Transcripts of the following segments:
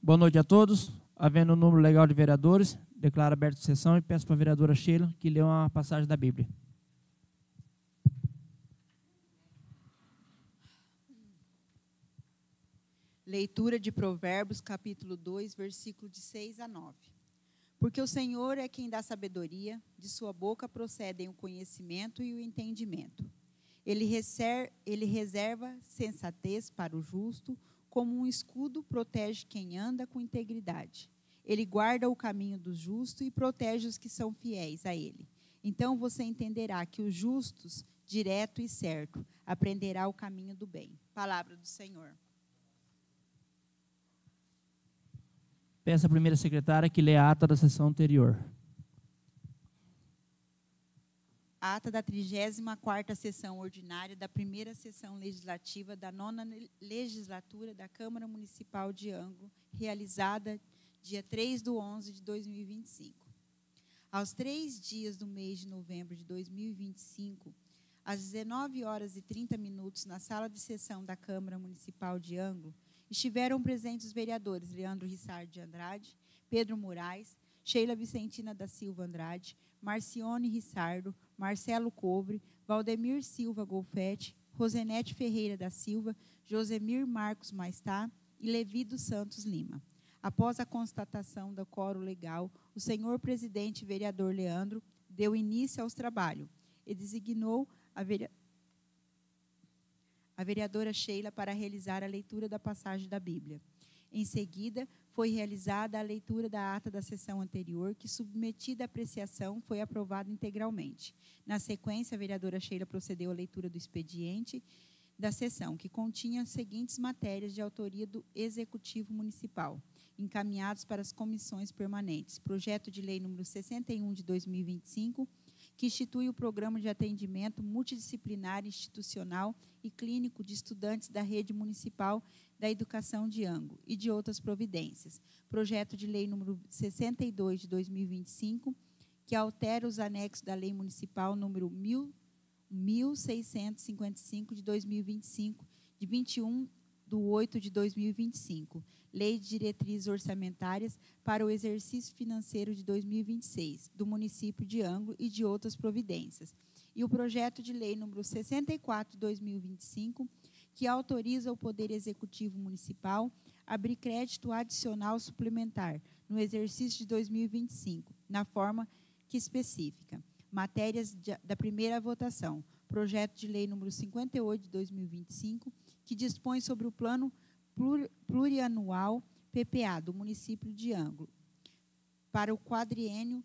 Boa noite a todos. Havendo um número legal de vereadores, declaro aberta a sessão e peço para a vereadora Sheila que lê uma passagem da Bíblia. Leitura de Provérbios, capítulo 2, versículo de 6 a 9. Porque o Senhor é quem dá sabedoria, de sua boca procedem o conhecimento e o entendimento. Ele reserva sensatez para o justo, como um escudo protege quem anda com integridade. Ele guarda o caminho do justo e protege os que são fiéis a ele. Então você entenderá que os justos, direto e certo, aprenderá o caminho do bem. Palavra do Senhor. Peço à primeira secretária que lê a ata da sessão anterior. Ata da 34ª sessão ordinária da primeira sessão legislativa da 9ª legislatura da Câmara Municipal de Angra, realizada dia 3/11 de 2025. Aos 3 dias do mês de novembro de 2025, às 19h30, na sala de sessão da Câmara Municipal de Angra, estiveram presentes os vereadores Leandro Rissard de Andrade, Pedro Moraes, Sheila Vicentina da Silva Andrade, Marcione Rissardo, Marcelo Cobre, Valdemir Silva Golfete, Rosenete Ferreira da Silva, Josemir Marcos Maestá e Levi dos Santos Lima. Após a constatação do quórum legal, o senhor presidente vereador Leandro deu início aos trabalhos e designou a vereadora Sheila para realizar a leitura da passagem da Bíblia. Em seguida, foi realizada a leitura da ata da sessão anterior, que, submetida à apreciação, foi aprovada integralmente. Na sequência, a vereadora Sheila procedeu à leitura do expediente da sessão, que continha as seguintes matérias de autoria do Executivo Municipal, encaminhados para as comissões permanentes. Projeto de lei número 61 de 2025, que institui o Programa de Atendimento Multidisciplinar, Institucional e Clínico de Estudantes da Rede Municipal da Educação de Angra e de outras providências. Projeto de lei número 62 de 2025, que altera os anexos da Lei Municipal número 1655 de 2025, de 21/8 de 2025, Lei de Diretrizes Orçamentárias para o Exercício Financeiro de 2026, do município de Angra e de outras providências. E o projeto de lei número 64 de 2025, que autoriza o Poder Executivo Municipal a abrir crédito adicional suplementar no exercício de 2025, na forma que especifica. Matérias da primeira votação. Projeto de lei número 58 de 2025, que dispõe sobre o plano plurianual PPA do município de Angra para o quadriênio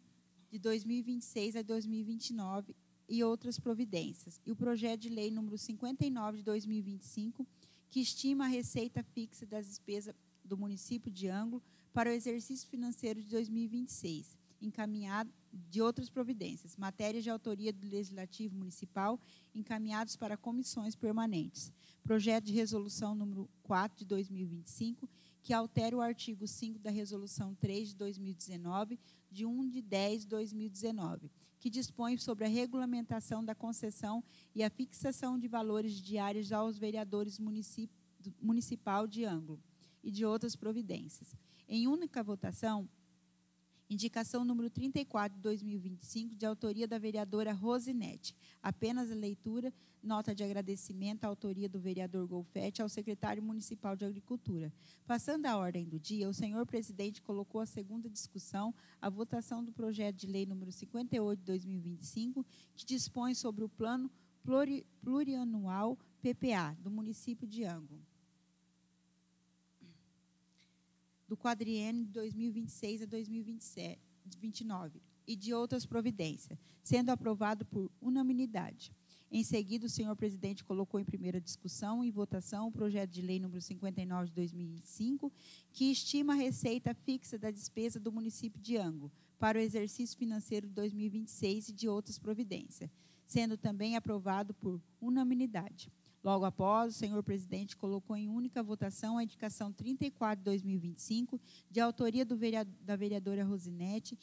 de 2026 a 2029 e outras providências. E o projeto de lei número 59 de 2025, que estima a receita fixa das despesas do município de Angra para o exercício financeiro de 2026, encaminhado de outras providências, matérias de autoria do Legislativo Municipal, encaminhados para comissões permanentes. Projeto de resolução número 4 de 2025, que altera o artigo 5 da resolução 3 de 2019, de 1/10 de 2019, que dispõe sobre a regulamentação da concessão e a fixação de valores diários aos vereadores municipal de Angra e de outras providências. Em única votação, indicação número 34 de 2025, de autoria da vereadora Rosinete. Apenas a leitura, nota de agradecimento à autoria do vereador Golfete ao secretário municipal de Agricultura. Passando à ordem do dia, o senhor presidente colocou a segunda discussão, a votação do projeto de lei número 58 de 2025, que dispõe sobre o plano plurianual PPA do município de Angra, do quadriênio de 2026 a 2029 e de outras providências, sendo aprovado por unanimidade. Em seguida, o senhor presidente colocou em primeira discussão e votação o projeto de lei número 59 de 2005, que estima a receita fixa da despesa do município de Angra para o exercício financeiro de 2026 e de outras providências, sendo também aprovado por unanimidade. Logo após, o senhor presidente colocou em única votação a indicação 34 de 2025, de autoria da vereadora Rosinete,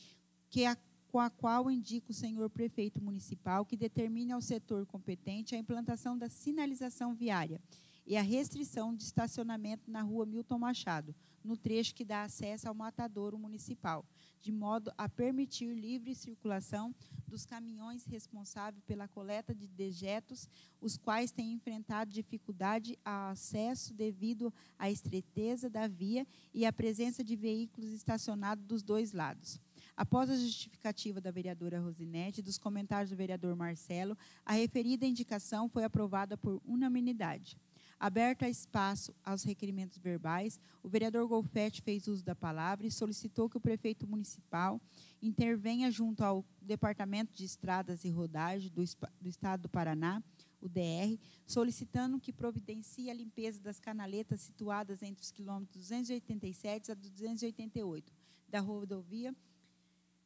com a qual indica o senhor prefeito municipal que determine ao setor competente a implantação da sinalização viária e a restrição de estacionamento na rua Milton Machado, no trecho que dá acesso ao matadouro municipal, de modo a permitir livre circulação dos caminhões responsáveis pela coleta de dejetos, os quais têm enfrentado dificuldade ao acesso devido à estreiteza da via e à presença de veículos estacionados dos dois lados. Após a justificativa da vereadora Rosinete e dos comentários do vereador Marcelo, a referida indicação foi aprovada por unanimidade. Aberto a espaço aos requerimentos verbais, o vereador Golfetti fez uso da palavra e solicitou que o prefeito municipal intervenha junto ao Departamento de Estradas e Rodagem do Estado do Paraná, o DR, solicitando que providencie a limpeza das canaletas situadas entre os quilômetros 287 a 288 da rodovia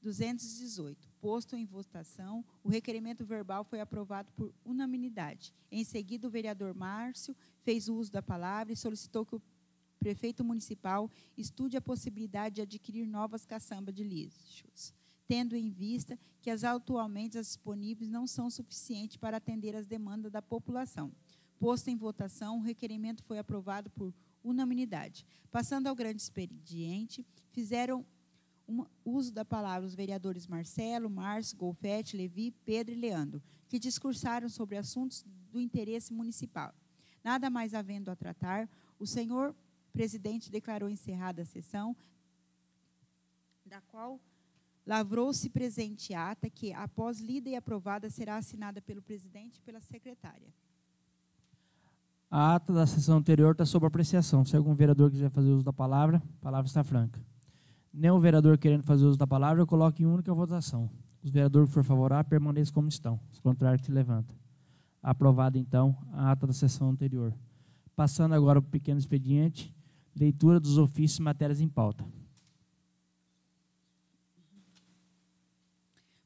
218. Posto em votação, o requerimento verbal foi aprovado por unanimidade. Em seguida, o vereador Márcio fez uso da palavra e solicitou que o prefeito municipal estude a possibilidade de adquirir novas caçambas de lixos, tendo em vista que as atualmente disponíveis não são suficientes para atender às demandas da população. Posto em votação, o requerimento foi aprovado por unanimidade. Passando ao grande expediente, fizeram uso da palavra os vereadores Marcelo, Márcio, Golfetti, Levi, Pedro e Leandro, que discursaram sobre assuntos do interesse municipal. Nada mais havendo a tratar, o senhor presidente declarou encerrada a sessão, da qual lavrou-se presente ata que, após lida e aprovada, será assinada pelo presidente e pela secretária. A ata da sessão anterior está sob apreciação. Se algum vereador quiser fazer uso da palavra, a palavra está franca. Nenhum vereador querendo fazer uso da palavra, eu coloco em única votação. Os vereadores que for favorável, permaneçam como estão. Os contrários que se levantam. Aprovada, então, a ata da sessão anterior. Passando agora para o pequeno expediente, leitura dos ofícios e matérias em pauta.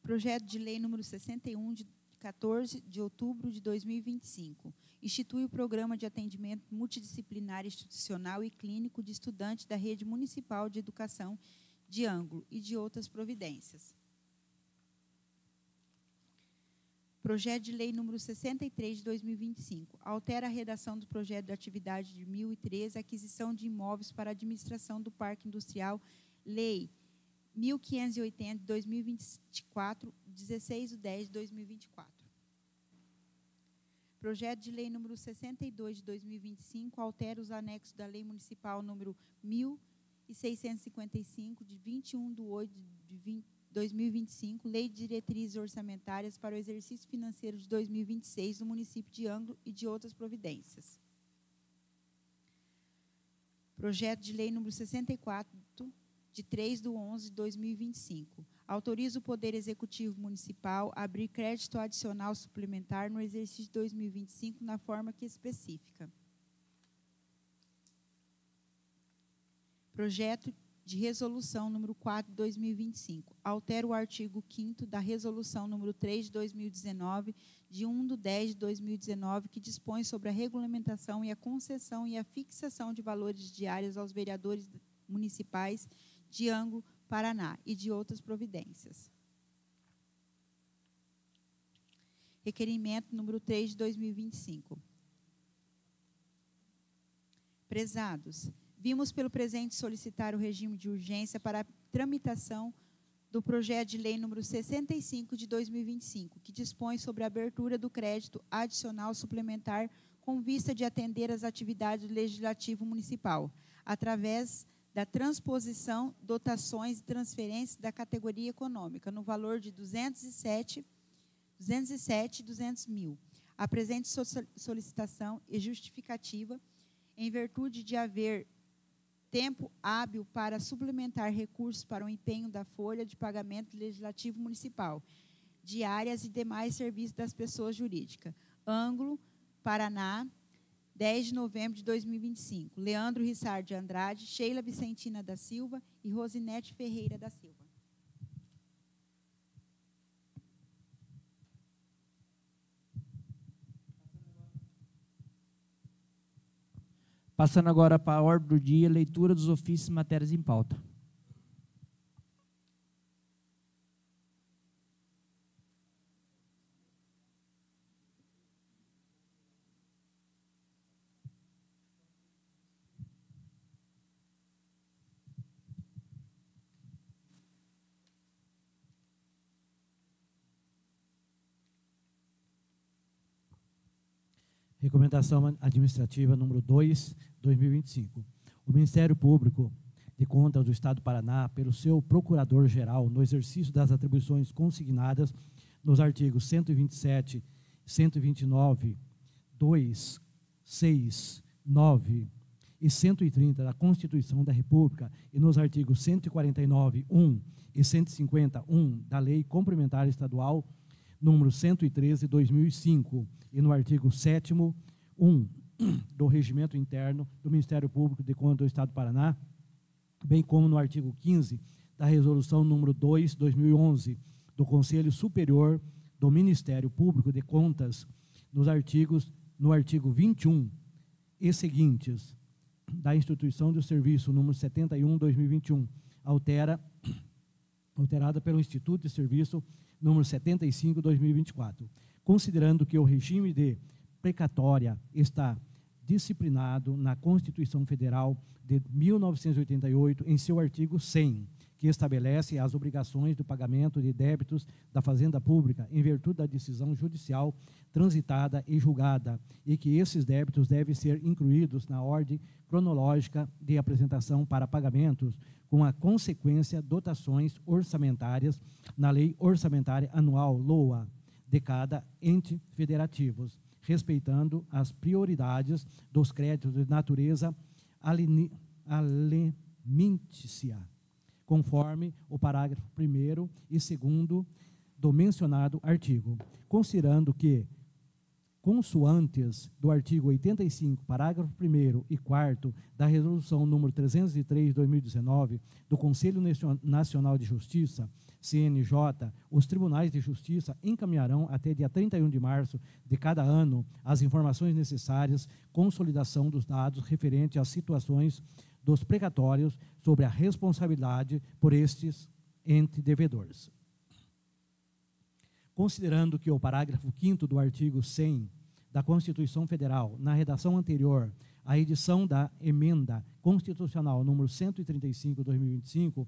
Projeto de lei número 61, de 14 de outubro de 2025. Institui o Programa de Atendimento Multidisciplinar Institucional e Clínico de Estudantes da Rede Municipal de Educação de Ângulo e de outras providências. Projeto de lei número 63 de 2025. Altera a redação do projeto de atividade de 1013, aquisição de imóveis para a administração do Parque Industrial, Lei 1580 de 2024, 16/10 de 2024. Projeto de lei número 62 de 2025 altera os anexos da Lei Municipal número 1655 de 21/8 de 2025, Lei de Diretrizes Orçamentárias para o Exercício Financeiro de 2026 do município de Ângulo e de outras providências. Projeto de lei número 64 de 3/11 de 2025. Autoriza o Poder Executivo Municipal a abrir crédito adicional suplementar no exercício de 2025 na forma que especifica. Projeto de resolução número 4 de 2025. Altera o artigo 5º da resolução número 3 de 2019, de 1/10 de 2019, que dispõe sobre a regulamentação e a concessão e a fixação de valores diários aos vereadores municipais de Ângulo, Paraná, e de outras providências. Requerimento número 3 de 2025. Prezados, vimos pelo presente solicitar o regime de urgência para a tramitação do projeto de lei número 65 de 2025, que dispõe sobre a abertura do crédito adicional suplementar com vista de atender às atividades do Legislativo Municipal, através da transposição, dotações e transferências da categoria econômica, no valor de 207 mil. A presente solicitação e justificativa, em virtude de haver tempo hábil para suplementar recursos para o empenho da folha de pagamento do Legislativo Municipal, diárias e demais serviços das pessoas jurídicas. Ângulo, Paraná, 10 de novembro de 2025. Leandro Rissard de Andrade, Sheila Vicentina da Silva e Rosinete Ferreira da Silva. Passando agora para a ordem do dia, leitura dos ofícios e matérias em pauta. Recomendação administrativa número 2, 2025. O Ministério Público de Contas do Estado do Paraná, pelo seu Procurador-Geral, no exercício das atribuições consignadas nos artigos 127, 129, 2, 6, 9 e 130 da Constituição da República e nos artigos 149, 1 e 150, 1 da Lei Complementar Estadual número 113, 2005, e no artigo 7º, 1 do Regimento Interno do Ministério Público de Contas do Estado do Paraná, bem como no artigo 15 da Resolução número 2, 2011, do Conselho Superior do Ministério Público de Contas, no artigo 21 e seguintes da Instituição do Serviço número 71, 2021, alterada pelo Instituto de Serviço número 75, 2024, considerando que o regime de precatória está disciplinado na Constituição Federal de 1988, em seu artigo 100, que estabelece as obrigações do pagamento de débitos da Fazenda Pública em virtude da decisão judicial transitada e julgada, e que esses débitos devem ser incluídos na ordem cronológica de apresentação para pagamentos, com a consequência dotações orçamentárias na Lei Orçamentária Anual, LOA, de cada ente federativo, respeitando as prioridades dos créditos de natureza alimentícia, conforme o parágrafo 1º e 2º do mencionado artigo, considerando que, consoantes do artigo 85, parágrafo 1º e 4º da Resolução número 303, 2019, do Conselho Nacional de Justiça, CNJ, os tribunais de justiça encaminharão até dia 31 de março de cada ano as informações necessárias, consolidação dos dados referentes às situações dos precatórios sobre a responsabilidade por estes entes devedores. Considerando que o parágrafo 5º do artigo 100 da Constituição Federal, na redação anterior à edição da Emenda Constitucional número 135/2025,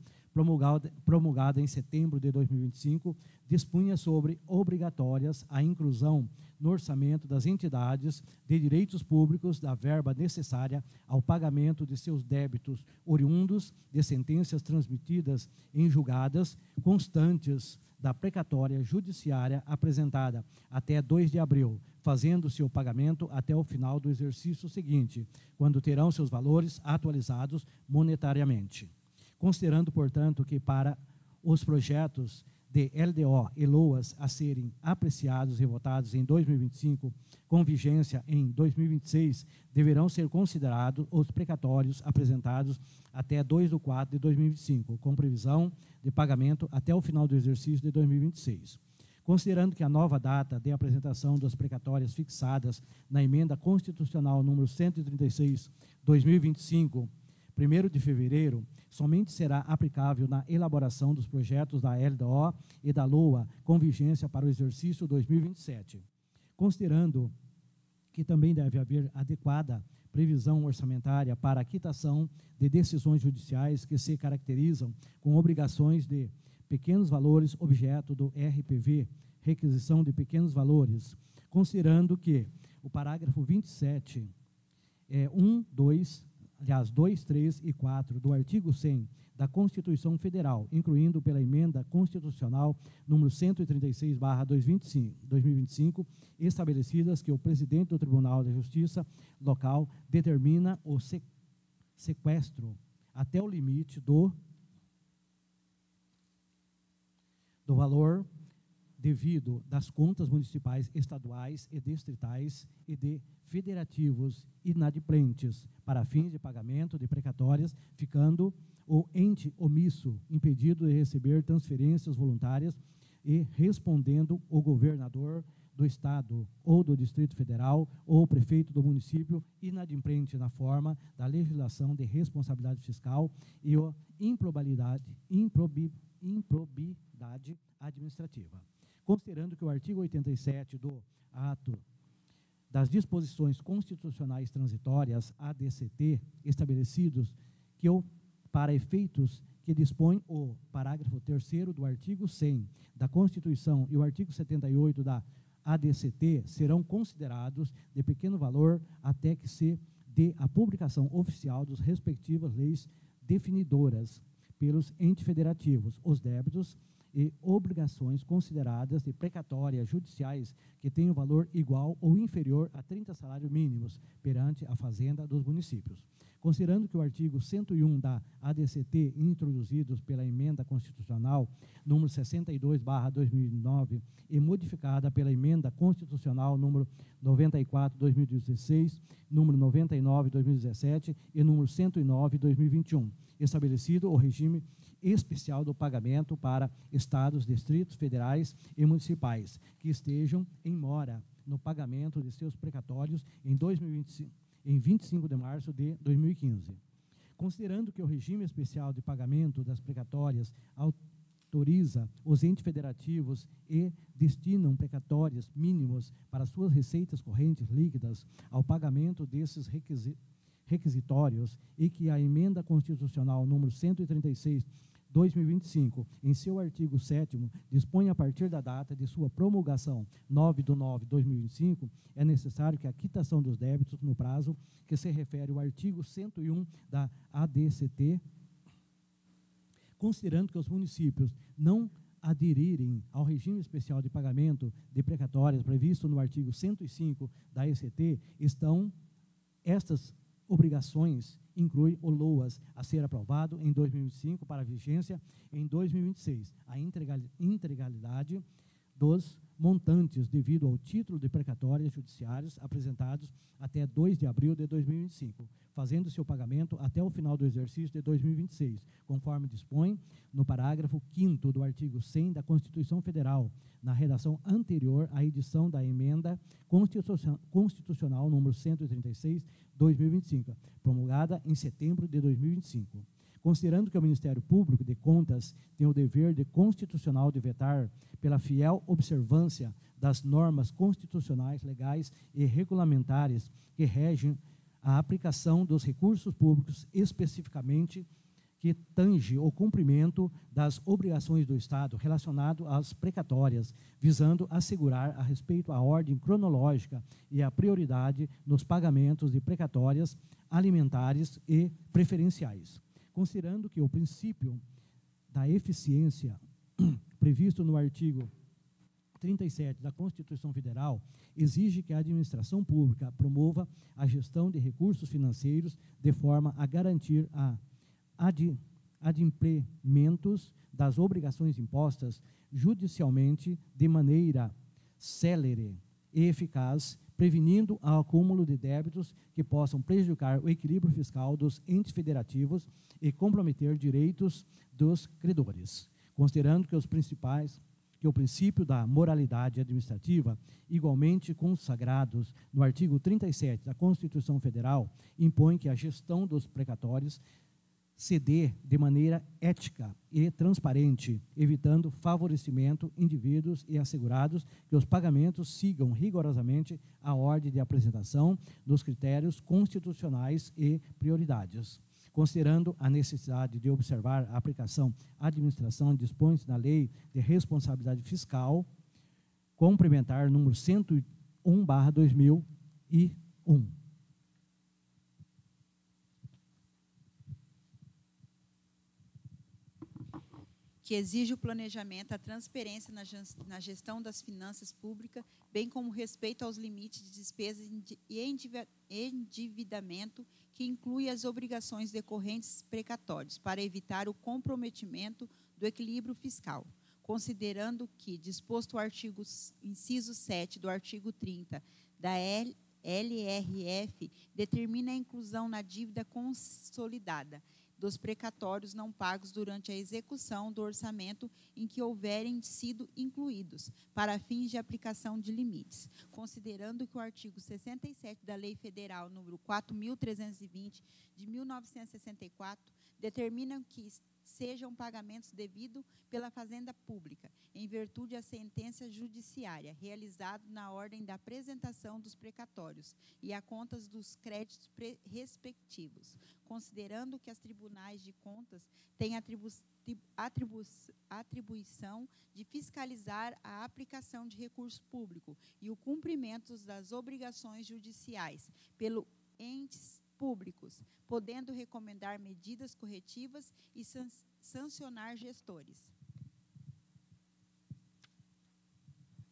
promulgada em setembro de 2025, dispunha sobre obrigatórias a inclusão no orçamento das entidades de direitos públicos da verba necessária ao pagamento de seus débitos oriundos de sentenças transmitidas em julgadas constantes da precatória judiciária apresentada até 2 de abril, fazendo-se o pagamento até o final do exercício seguinte, quando terão seus valores atualizados monetariamente. Considerando, portanto, que para os projetos de LDO e LOAS a serem apreciados e votados em 2025, com vigência em 2026, deverão ser considerados os precatórios apresentados até 2 de 4 de 2025, com previsão de pagamento até o final do exercício de 2026. Considerando que a nova data de apresentação das precatórias fixadas na Emenda Constitucional número 136/2025, 1º de fevereiro, somente será aplicável na elaboração dos projetos da LDO e da LOA com vigência para o exercício 2027. Considerando que também deve haver adequada previsão orçamentária para a quitação de decisões judiciais que se caracterizam com obrigações de pequenos valores objeto do RPV, requisição de pequenos valores, considerando que o parágrafo 27, 2, 3 e 4 do artigo 100 da Constituição Federal, incluindo pela Emenda Constitucional número 136/2025, estabelecidas que o presidente do Tribunal de Justiça local determina o sequestro até o limite do valor devido das contas municipais, estaduais e distritais e de federativos inadimplentes para fins de pagamento de precatórias, ficando o ente omisso impedido de receber transferências voluntárias e respondendo o governador do Estado ou do Distrito Federal ou o prefeito do município inadimplente na forma da legislação de responsabilidade fiscal e a improbidade administrativa. Considerando que o artigo 87 do ato das disposições constitucionais transitórias, ADCT, estabelecidos que para efeitos que dispõe o parágrafo 3º do artigo 100 da Constituição e o artigo 78 da ADCT serão considerados de pequeno valor até que se dê a publicação oficial das respectivas leis definidoras pelos entes federativos, os débitos e obrigações consideradas de precatórias judiciais que tenham valor igual ou inferior a 30 salários mínimos perante a Fazenda dos municípios. Considerando que o artigo 101 da ADCT, introduzidos pela Emenda Constitucional número 62/2009 e modificada pela Emenda Constitucional número 94/2016, número 99/2017 e número 109/2021, estabelecido o regime especial do pagamento para estados, distritos federais e municipais que estejam em mora no pagamento de seus precatórios em 2025, em 25 de março de 2015. Considerando que o regime especial de pagamento das precatórias autoriza os entes federativos e destinam precatórios mínimos para suas receitas correntes líquidas ao pagamento desses requisitórios e que a Emenda Constitucional número 136/2025, em seu artigo 7º, dispõe a partir da data de sua promulgação, 9/9/2025, é necessário que a quitação dos débitos no prazo que se refere ao artigo 101 da ADCT, considerando que os municípios não aderirem ao regime especial de pagamento de precatórias previsto no artigo 105 da ECT, estas obrigações inclui o LOAS a ser aprovado em 2025 para vigência em 2026. A integralidade dos montantes devido ao título de precatórias judiciários apresentados até 2 de abril de 2025, fazendo seu pagamento até o final do exercício de 2026, conforme dispõe no parágrafo 5º do artigo 100 da Constituição Federal, na redação anterior à edição da Emenda Constitucional número 136/2025, promulgada em setembro de 2025. Considerando que o Ministério Público de Contas tem o dever constitucional de vetar pela fiel observância das normas constitucionais, legais e regulamentares que regem a aplicação dos recursos públicos, especificamente que tange o cumprimento das obrigações do Estado relacionado às precatórias, visando assegurar a respeito à ordem cronológica e a prioridade nos pagamentos de precatórias alimentares e preferenciais. Considerando que o princípio da eficiência previsto no artigo 37 da Constituição Federal exige que a administração pública promova a gestão de recursos financeiros de forma a garantir a adimplementos das obrigações impostas judicialmente de maneira célere e eficaz, prevenindo o acúmulo de débitos que possam prejudicar o equilíbrio fiscal dos entes federativos e comprometer direitos dos credores. Considerando que o princípio da moralidade administrativa, igualmente consagrados no artigo 37 da Constituição Federal, impõe que a gestão dos precatórios se dê de maneira ética e transparente, evitando favorecimento indivíduos e assegurados que os pagamentos sigam rigorosamente a ordem de apresentação dos critérios constitucionais e prioridades. Considerando a necessidade de observar a aplicação à administração dispõe-se na Lei de Responsabilidade Fiscal Complementar número 101/2001. Que exige o planejamento, a transparência na gestão das finanças públicas, bem como respeito aos limites de despesas e endividamento, que inclui as obrigações decorrentes precatórios, para evitar o comprometimento do equilíbrio fiscal. Considerando que, disposto o artigo, inciso 7 do artigo 30 da LRF, determina a inclusão na dívida consolidada dos precatórios não pagos durante a execução do orçamento em que houverem sido incluídos, para fins de aplicação de limites. Considerando que o artigo 67 da Lei Federal número 4.320, de 1964, determina que sejam pagamentos devidos pela Fazenda Pública, em virtude da sentença judiciária, realizado na ordem da apresentação dos precatórios e a contas dos créditos respectivos. considerando que as tribunais de contas têm atribuição de fiscalizar a aplicação de recurso público e o cumprimento das obrigações judiciais pelos entes públicos, podendo recomendar medidas corretivas e sancionar gestores.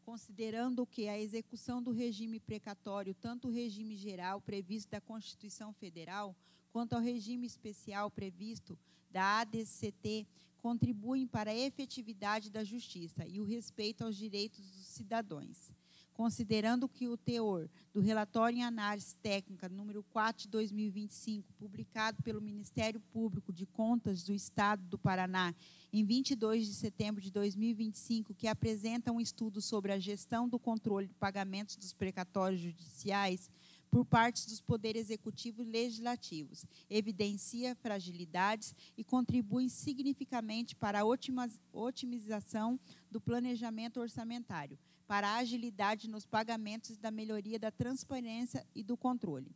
Considerando que a execução do regime precatório, tanto o regime geral previsto da Constituição Federal, quanto ao regime especial previsto da ADCT, contribuem para a efetividade da justiça e o respeito aos direitos dos cidadãos. Considerando que o teor do relatório em análise técnica número 4 de 2025, publicado pelo Ministério Público de Contas do Estado do Paraná em 22 de setembro de 2025, que apresenta um estudo sobre a gestão do controle de pagamentos dos precatórios judiciais por parte dos poderes executivo e legislativos, evidencia fragilidades e contribui significativamente para a otimização do planejamento orçamentário, para a agilidade nos pagamentos e da melhoria da transparência e do controle.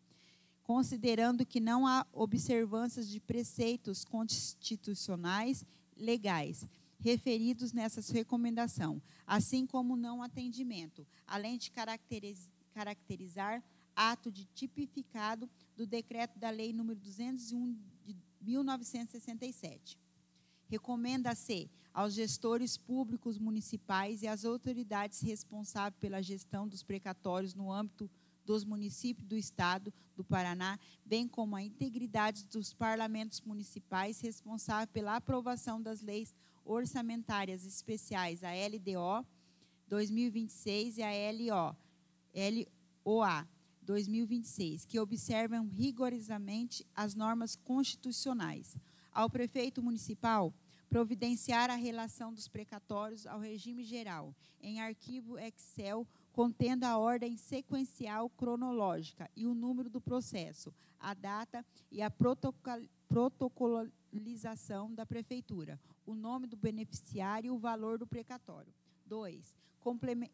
Considerando que não há observâncias de preceitos constitucionais legais referidos nessas recomendações, assim como não atendimento, além de caracterizar ato de tipificado do decreto da Lei nº 201 de 1967. Recomenda-se aos gestores públicos municipais e às autoridades responsáveis pela gestão dos precatórios no âmbito dos municípios do Estado do Paraná, bem como a integridade dos parlamentos municipais responsáveis pela aprovação das leis orçamentárias especiais, a LDO 2026 e a LOA 2026, que observam rigorosamente as normas constitucionais. Ao prefeito municipal, providenciar a relação dos precatórios ao regime geral, em arquivo Excel, contendo a ordem sequencial cronológica e o número do processo, a data e a protocolização da prefeitura, o nome do beneficiário e o valor do precatório. 2.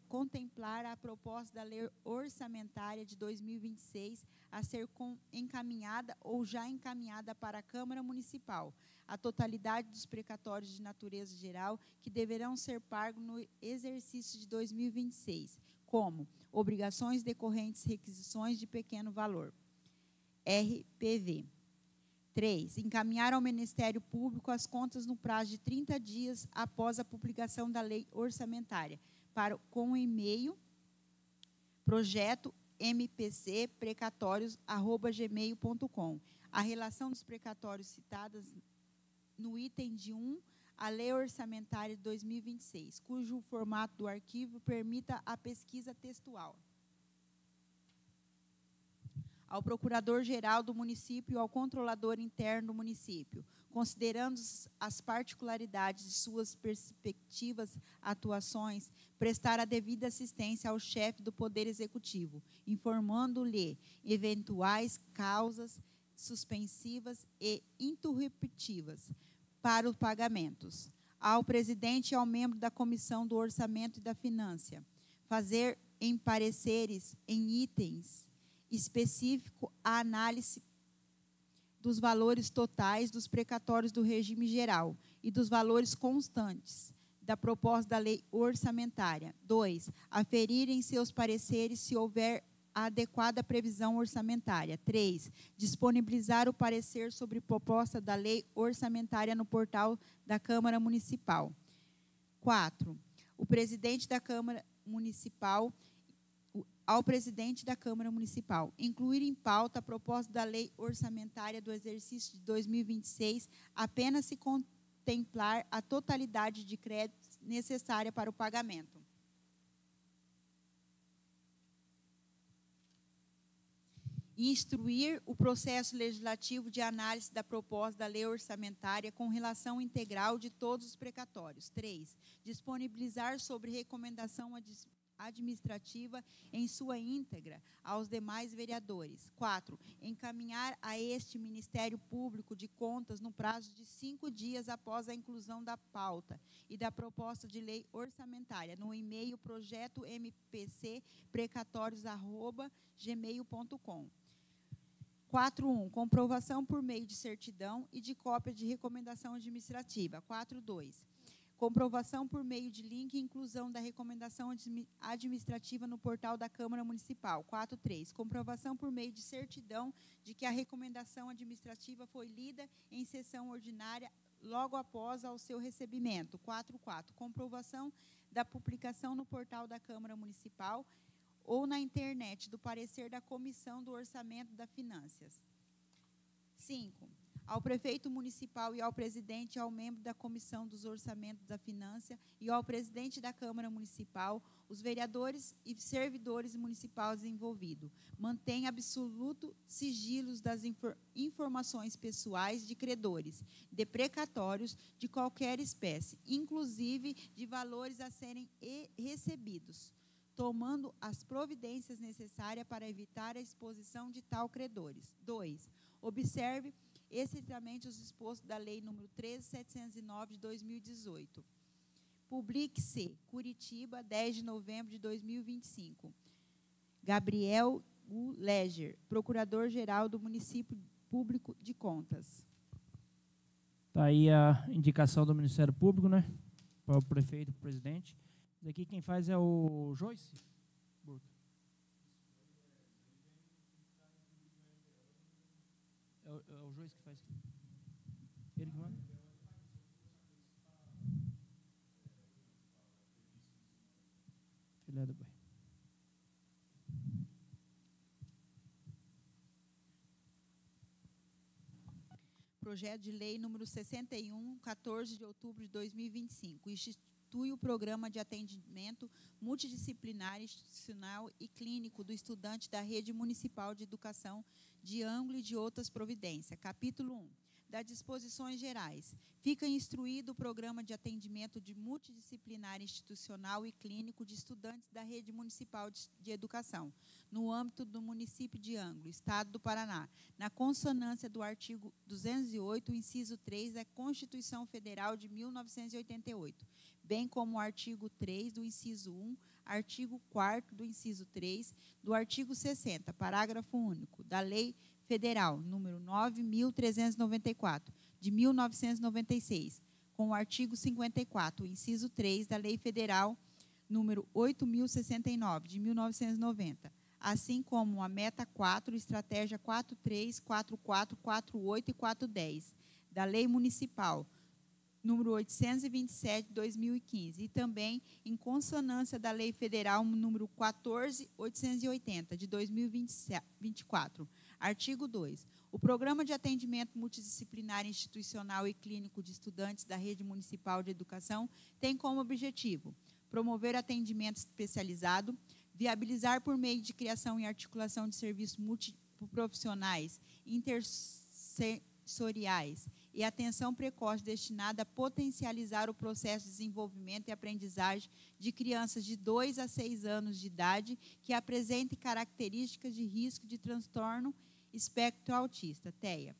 Contemplar a proposta da Lei Orçamentária de 2026 a ser encaminhada ou já encaminhada para a Câmara Municipal, a totalidade dos precatórios de natureza geral que deverão ser pagos no exercício de 2026, como obrigações decorrentes, requisições de pequeno valor, RPV. 3. Encaminhar ao Ministério Público as contas no prazo de 30 dias após a publicação da lei orçamentária, com o e-mail projeto mpcprecatórios@gmail.com. A relação dos precatórios citadas no item de 1 à Lei Orçamentária de 2026, cujo formato do arquivo permita a pesquisa textual. Ao Procurador-Geral do município e ao Controlador Interno do município, considerando as particularidades de suas respectivas atuações, prestar a devida assistência ao chefe do Poder Executivo, informando-lhe eventuais causas suspensivas e interruptivas para os pagamentos. Ao presidente e ao membro da Comissão do Orçamento e da Finança, fazer em pareceres em itens específico a análise dos valores totais dos precatórios do regime geral e dos valores constantes da proposta da lei orçamentária. 2. Aferir em seus pareceres se houver a adequada previsão orçamentária. 3. Disponibilizar o parecer sobre proposta da lei orçamentária no portal da Câmara Municipal. 4. O presidente da Câmara Municipal ao presidente da Câmara Municipal, incluir em pauta a proposta da lei orçamentária do exercício de 2026, apenas se contemplar a totalidade de créditos necessária para o pagamento. Instruir o processo legislativo de análise da proposta da lei orçamentária com relação integral de todos os precatórios. 3. Disponibilizar sobre recomendação administrativa em sua íntegra aos demais vereadores. 4. Encaminhar a este Ministério Público de Contas no prazo de 5 dias após a inclusão da pauta e da proposta de lei orçamentária no e-mail projeto mpcprecatórios@gmail.com. 4.1, comprovação por meio de certidão e de cópia de recomendação administrativa. 4.2, comprovação por meio de link e inclusão da recomendação administrativa no portal da Câmara Municipal. 4.3, comprovação por meio de certidão de que a recomendação administrativa foi lida em sessão ordinária logo após ao seu recebimento. 4.4, comprovação da publicação no portal da Câmara Municipal ou na internet do parecer da Comissão do Orçamento das Finanças. 5. Ao prefeito municipal e ao presidente e ao membro da Comissão dos Orçamentos da Finança e ao presidente da Câmara Municipal, os vereadores e servidores municipais envolvidos. Mantém absoluto sigilos das informações pessoais de credores, de precatórios de qualquer espécie, inclusive de valores a serem recebidos, tomando as providências necessárias para evitar a exposição de tal credores. 2. Observe estritamente os dispostos da Lei nº 13.709, de 2018. Publique-se, Curitiba, 10 de novembro de 2025. Gabriel Leger, Procurador-Geral do Município Público de Contas. Está aí a indicação do Ministério Público, né? Para o prefeito e para o presidente. Isso aqui quem faz é o Joyce Burca. É o Joyce que faz. Ele que manda? Filé do boi. Projeto de Lei número 61, 14 de outubro de 2025. Institui o Programa de Atendimento Multidisciplinar, Institucional e Clínico do Estudante da Rede Municipal de Educação de Ângulo e de outras providências. Capítulo 1. Das disposições gerais. Fica instruído o Programa de Atendimento de Multidisciplinar Institucional e Clínico de Estudantes da Rede Municipal de Educação, no âmbito do município de Ângulo, Estado do Paraná, na consonância do artigo 208, inciso 3 da Constituição Federal de 1988, bem como o artigo 3 do inciso 1, artigo 4º do inciso 3, do artigo 60, parágrafo único, da Lei Federal, número 9.394, de 1996, com o artigo 54, inciso 3, da Lei Federal, número 8.069, de 1990, assim como a Meta 4, Estratégia 43, 44, 48 e 410, da Lei Municipal, número 827, de 2015, e também em consonância da Lei Federal número 14.880, de 2024. Artigo 2. O Programa de Atendimento Multidisciplinar Institucional e Clínico de Estudantes da Rede Municipal de Educação tem como objetivo promover atendimento especializado, viabilizar por meio de criação e articulação de serviços multiprofissionais, intersensoriais e atenção precoce destinada a potencializar o processo de desenvolvimento e aprendizagem de crianças de 2 a 6 anos de idade que apresentem características de risco de transtorno espectro autista, TEA.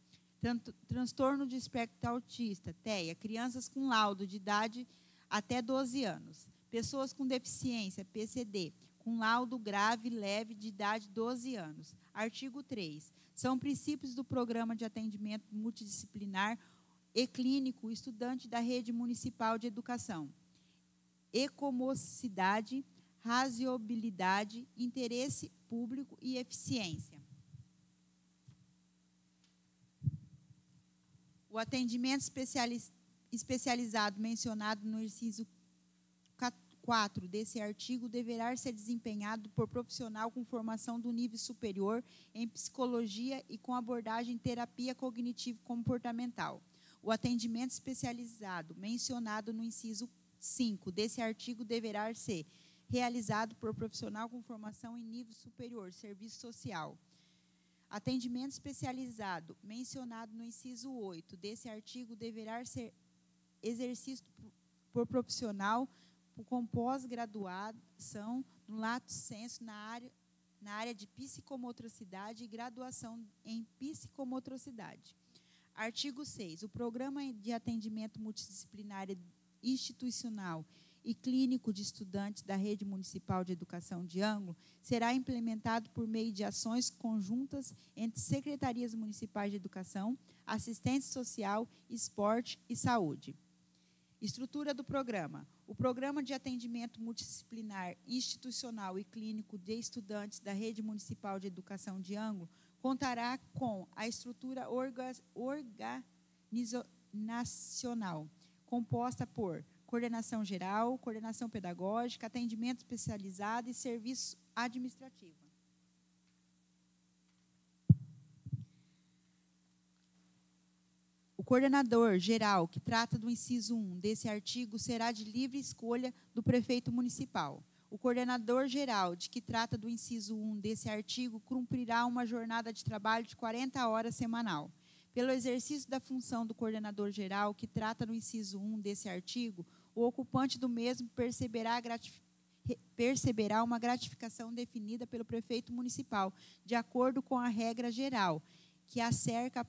Transtorno de espectro autista, TEA, crianças com laudo de idade até 12 anos. Pessoas com deficiência, PCD, com laudo grave leve de idade 12 anos. Artigo 3. São princípios do Programa de Atendimento Multidisciplinar e Clínico Estudante da Rede Municipal de Educação. Ecomocidade, razoabilidade, interesse público e eficiência. O atendimento especializado mencionado no inciso 4 desse artigo deverá ser desempenhado por profissional com formação do nível superior em psicologia e com abordagem terapia cognitivo-comportamental. O atendimento especializado mencionado no inciso 5 desse artigo deverá ser realizado por profissional com formação em nível superior, serviço social. Atendimento especializado mencionado no inciso 8 desse artigo deverá ser exercido por profissional com pós-graduação no lato sensu na área de psicomotricidade e graduação em psicomotricidade. Artigo 6. O Programa de Atendimento Multidisciplinar Institucional e clínico de estudantes da Rede Municipal de Educação de Ângulo será implementado por meio de ações conjuntas entre secretarias municipais de educação, assistência social, esporte e saúde. Estrutura do programa. O Programa de Atendimento Multidisciplinar, Institucional e Clínico de Estudantes da Rede Municipal de Educação de Ângulo contará com a estrutura organizacional, composta por coordenação geral, coordenação pedagógica, atendimento especializado e serviço administrativo. O coordenador geral, que trata do inciso 1 desse artigo, será de livre escolha do prefeito municipal. O coordenador geral, de que trata do inciso 1 desse artigo, cumprirá uma jornada de trabalho de 40 horas semanal. Pelo exercício da função do coordenador geral, que trata do inciso 1 desse artigo, o ocupante do mesmo perceberá uma gratificação definida pelo prefeito municipal, de acordo com a regra geral, que acerca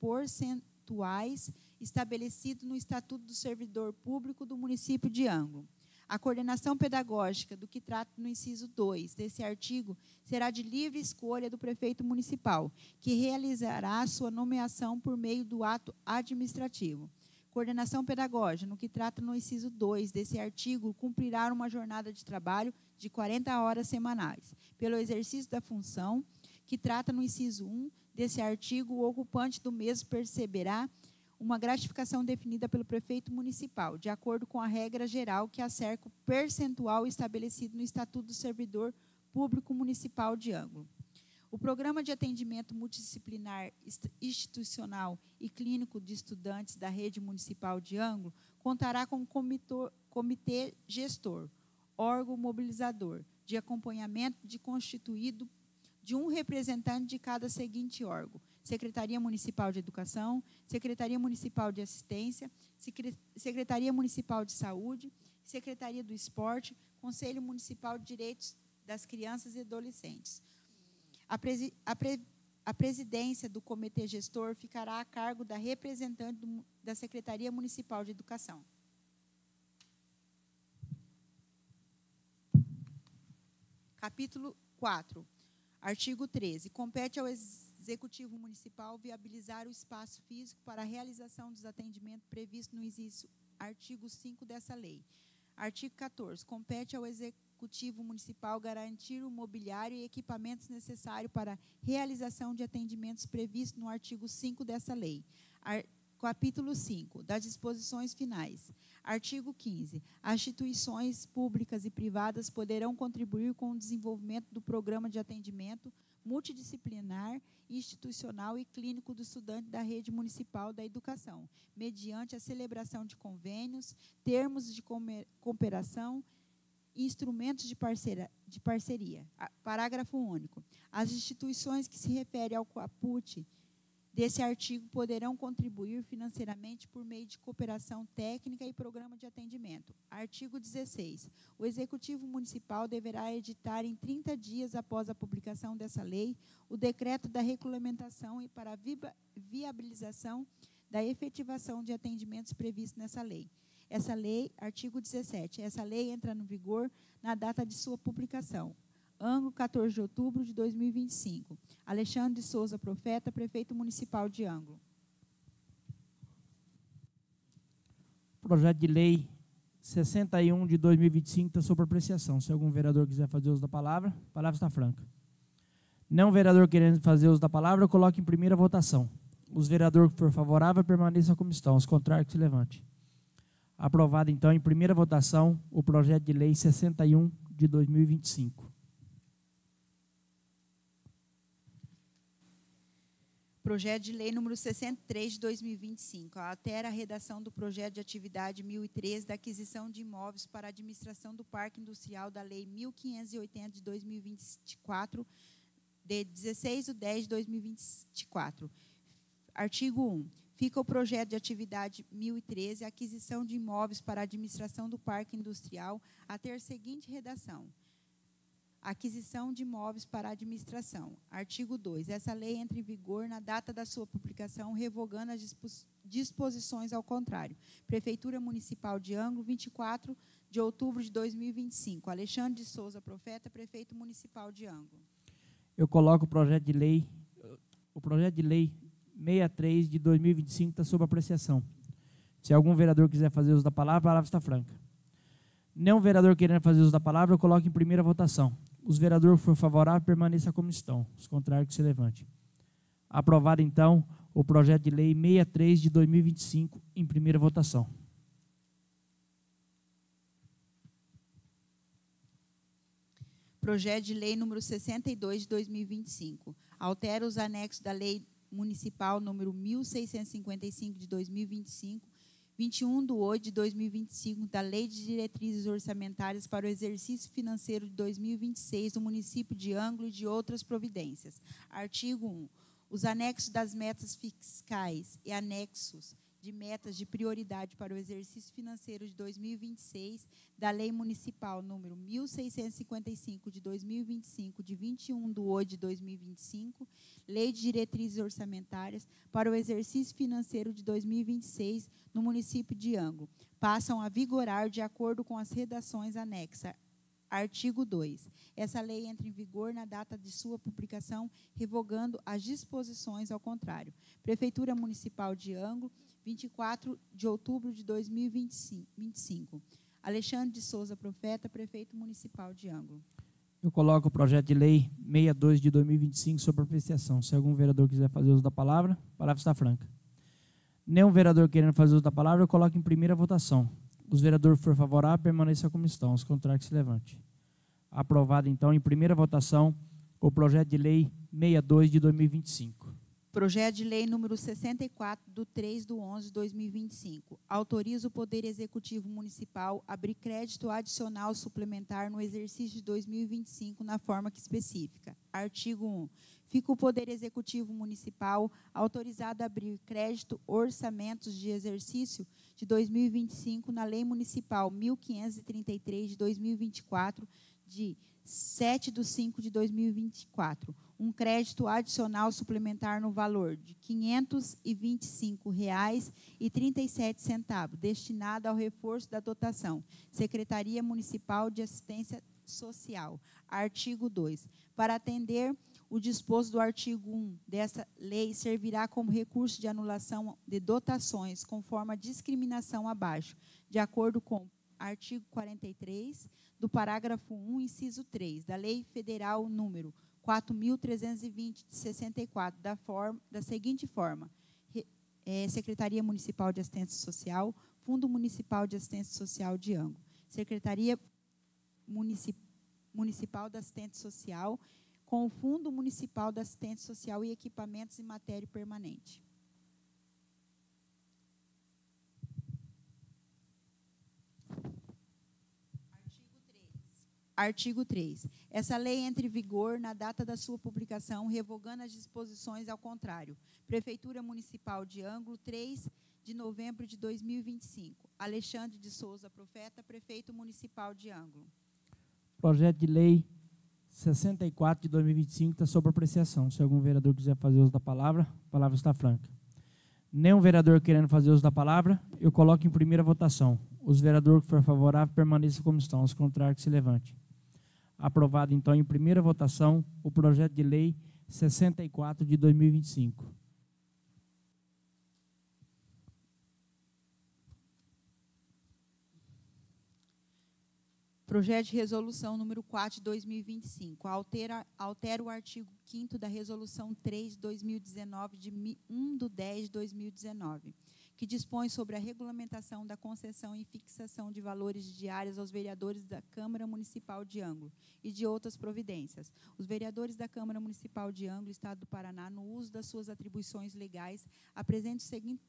percentuais estabelecido no Estatuto do Servidor Público do município de Ângulo. A coordenação pedagógica, do que trata no inciso 2 desse artigo, será de livre escolha do prefeito municipal, que realizará sua nomeação por meio do ato administrativo. Coordenação pedagógica, no que trata no inciso 2 desse artigo, cumprirá uma jornada de trabalho de 40 horas semanais. Pelo exercício da função, que trata no inciso 1 desse artigo, o ocupante do mesmo perceberá uma gratificação definida pelo prefeito municipal, de acordo com a regra geral que acerca o percentual estabelecido no Estatuto do Servidor Público Municipal de Ângulo. O Programa de Atendimento Multidisciplinar, Institucional e Clínico de Estudantes da Rede Municipal de Ângulo contará com comitê gestor, órgão mobilizador, de acompanhamento constituído de um representante de cada seguinte órgão: Secretaria Municipal de Educação, Secretaria Municipal de Assistência, Secretaria Municipal de Saúde, Secretaria do Esporte, Conselho Municipal de Direitos das Crianças e Adolescentes. A presidência do comitê gestor ficará a cargo da representante da Secretaria Municipal de Educação. Capítulo 4. Artigo 13. Compete ao Executivo Municipal viabilizar o espaço físico para a realização dos atendimentos previstos no inciso artigo 5 dessa lei. Artigo 14. Compete ao Executivo Municipal garantir o mobiliário e equipamentos necessários para a realização de atendimentos previstos no artigo 5 dessa lei. Capítulo 5. Das disposições finais. Artigo 15. As instituições públicas e privadas poderão contribuir com o desenvolvimento do programa de atendimento multidisciplinar, institucional e clínico do estudante da Rede Municipal da Educação, mediante a celebração de convênios, termos de cooperação e instrumentos de parceria. Parágrafo único. As instituições que se referem ao caput desse artigo poderão contribuir financeiramente por meio de cooperação técnica e programa de atendimento. Artigo 16. O Executivo Municipal deverá editar em 30 dias após a publicação dessa lei o decreto da regulamentação e para a viabilização da efetivação de atendimentos previstos nessa lei. Essa lei, artigo 17, essa lei entra no vigor na data de sua publicação. Ângulo, 14 de outubro de 2025. Alexandre de Souza Profeta, prefeito municipal de Ângulo. Projeto de lei 61 de 2025 está sob apreciação. Se algum vereador quiser fazer uso da palavra, a palavra está franca. Não vereador querendo fazer uso da palavra, coloque em primeira votação. Os vereadores que for favorável, permaneçam como estão. Os contrários, que se levante. Aprovado, então, em primeira votação, o projeto de lei 61 de 2025. Projeto de lei número 63 de 2025, altera a redação do projeto de atividade 1013 da aquisição de imóveis para a administração do Parque Industrial da Lei 1580 de 2024, de 16/10 de 2024. Artigo 1. Fica o projeto de atividade 1013, aquisição de imóveis para a administração do Parque Industrial, a ter seguinte redação. Aquisição de imóveis para a administração. Artigo 2. Essa lei entra em vigor na data da sua publicação, revogando as disposições ao contrário. Prefeitura Municipal de Angra, 24 de outubro de 2025. Alexandre de Souza Profeta, Prefeito Municipal de Angra. Eu coloco o projeto de lei 63 de 2025 está sob apreciação. Se algum vereador quiser fazer uso da palavra, a palavra está franca. Nenhum vereador querendo fazer uso da palavra, eu coloco em primeira votação. Os vereadores que for favorável, permaneça como estão. Os contrários, que se levante. Aprovado, então, o projeto de lei 63 de 2025 em primeira votação. Projeto de lei número 62 de 2025. Altera os anexos da lei municipal número 1655 de 2025, 21/8 de 2025, da Lei de Diretrizes Orçamentárias para o Exercício Financeiro de 2026 do município de Angra e de outras providências. Artigo 1. Os anexos das metas fiscais e anexos de metas de prioridade para o exercício financeiro de 2026 da Lei Municipal número 1655 de 2025, de 21/8 de 2025, Lei de Diretrizes Orçamentárias para o exercício financeiro de 2026 no município de Angra, passam a vigorar de acordo com as redações anexas. Artigo 2. Essa lei entra em vigor na data de sua publicação, revogando as disposições ao contrário. Prefeitura Municipal de Angra, 24 de outubro de 2025. Alexandre de Souza Profeta, Prefeito Municipal de Angra. Eu coloco o projeto de lei 62 de 2025 sob apreciação. Se algum vereador quiser fazer uso da palavra, a palavra está franca. Nenhum vereador querendo fazer uso da palavra, eu coloco em primeira votação. Os vereadores que for favorável, permaneçam como estão. Os contrários, que se levante. Aprovado, então, em primeira votação, o projeto de lei 62 de 2025. Projeto de lei número 64, do 3/11/2025. Autoriza o Poder Executivo Municipal a abrir crédito adicional suplementar no exercício de 2025 na forma que especifica. Artigo 1. Fica o Poder Executivo Municipal autorizado a abrir crédito orçamentos de exercício de 2025 na Lei Municipal 1533 de 2024, de 7/5 de 2024. Um crédito adicional suplementar no valor de R$ 525,37, destinado ao reforço da dotação. Secretaria Municipal de Assistência Social. Artigo 2. Para atender o disposto do artigo 1 dessa lei, servirá como recurso de anulação de dotações, conforme a discriminação abaixo, de acordo com artigo 43 do parágrafo 1, inciso 3, da Lei Federal número 4.320, de 64, da seguinte forma: Secretaria Municipal de Assistência Social, Fundo Municipal de Assistência Social de Angra, Secretaria Municipal da Assistência Social, com o Fundo Municipal da Assistência Social e equipamentos em matéria permanente. Artigo 3. Essa lei entra em vigor na data da sua publicação, revogando as disposições ao contrário. Prefeitura Municipal de Angra, 3 de novembro de 2025. Alexandre de Souza Profeta, Prefeito Municipal de Angra. Projeto de lei 64 de 2025 está sob apreciação. Se algum vereador quiser fazer uso da palavra, a palavra está franca. Nenhum vereador querendo fazer uso da palavra, eu coloco em primeira votação. Os vereadores que for favorável, permaneçam como estão. Os contrários, que se levante. Aprovado, então, em primeira votação, o projeto de lei 64 de 2025. Projeto de resolução número 4 de 2025. Altera o artigo 5º da resolução 3 de 2019, de 1/10 de 2019, que dispõe sobre a regulamentação da concessão e fixação de valores diários aos vereadores da Câmara Municipal de Angra e de outras providências. Os vereadores da Câmara Municipal de Angra, Estado do Paraná, no uso das suas atribuições legais, apresentam o seguinte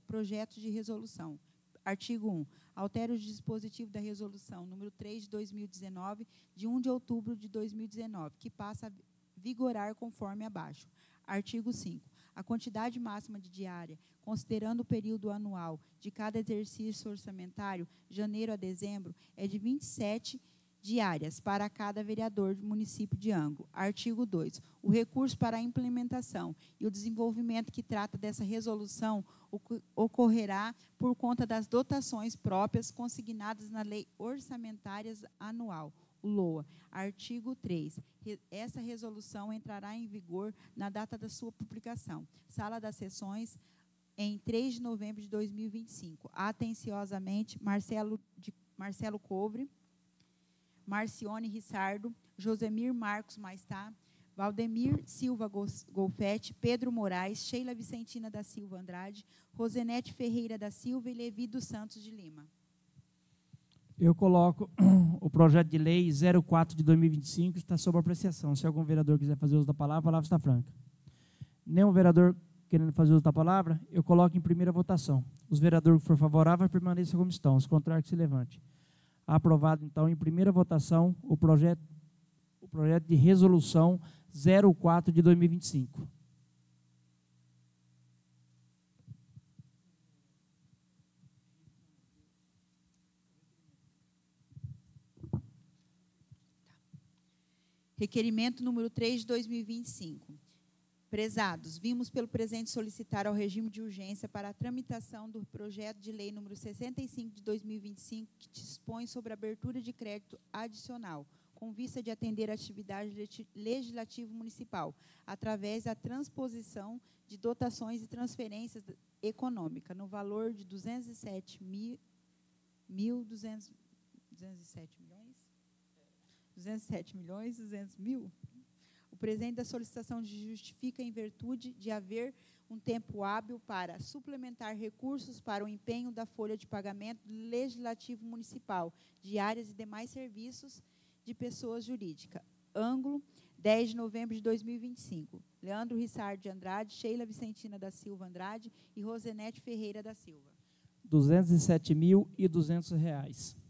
projeto de resolução. Artigo 1. Altera o dispositivo da resolução número 3 de 2019, de 1 de outubro de 2019, que passa a vigorar conforme abaixo. Artigo 5. A quantidade máxima de diária, considerando o período anual de cada exercício orçamentário, janeiro a dezembro, é de R$ diárias para cada vereador do município de Angra. Artigo 2. O recurso para a implementação e o desenvolvimento que trata dessa resolução ocorrerá por conta das dotações próprias consignadas na Lei Orçamentária Anual, o LOA. Artigo 3. Essa resolução entrará em vigor na data da sua publicação. Sala das Sessões, em 3 de novembro de 2025. Atenciosamente, Marcelo Couvre, Marcione Rissardo, Josemir Marcos Maestá, Valdemir Silva Golfete, Pedro Moraes, Sheila Vicentina da Silva Andrade, Rosenete Ferreira da Silva e Levi dos Santos de Lima. Eu coloco o projeto de lei 04 de 2025, está sob apreciação. Se algum vereador quiser fazer uso da palavra, a palavra está franca. Nenhum vereador querendo fazer uso da palavra, eu coloco em primeira votação. Os vereadores que for favorável, permaneçam como estão. Os contrários, que se levante. Aprovado, então, em primeira votação, o projeto de resolução 04 de 2025. Requerimento número 3 de 2025. Prezados, vimos pelo presente solicitar ao regime de urgência para a tramitação do projeto de lei número 65 de 2025, que dispõe sobre a abertura de crédito adicional, com vista de atender a atividade legislativa municipal, através da transposição de dotações e transferências econômicas, no valor de 207 milhões, 200 mil. O presente da solicitação justifica em virtude de haver um tempo hábil para suplementar recursos para o empenho da folha de pagamento do Legislativo Municipal, diárias e demais serviços de pessoas jurídicas. Ângulo, 10 de novembro de 2025. Leandro Rissardo de Andrade, Sheila Vicentina da Silva Andrade e Rosenete Ferreira da Silva. R$ 207.200.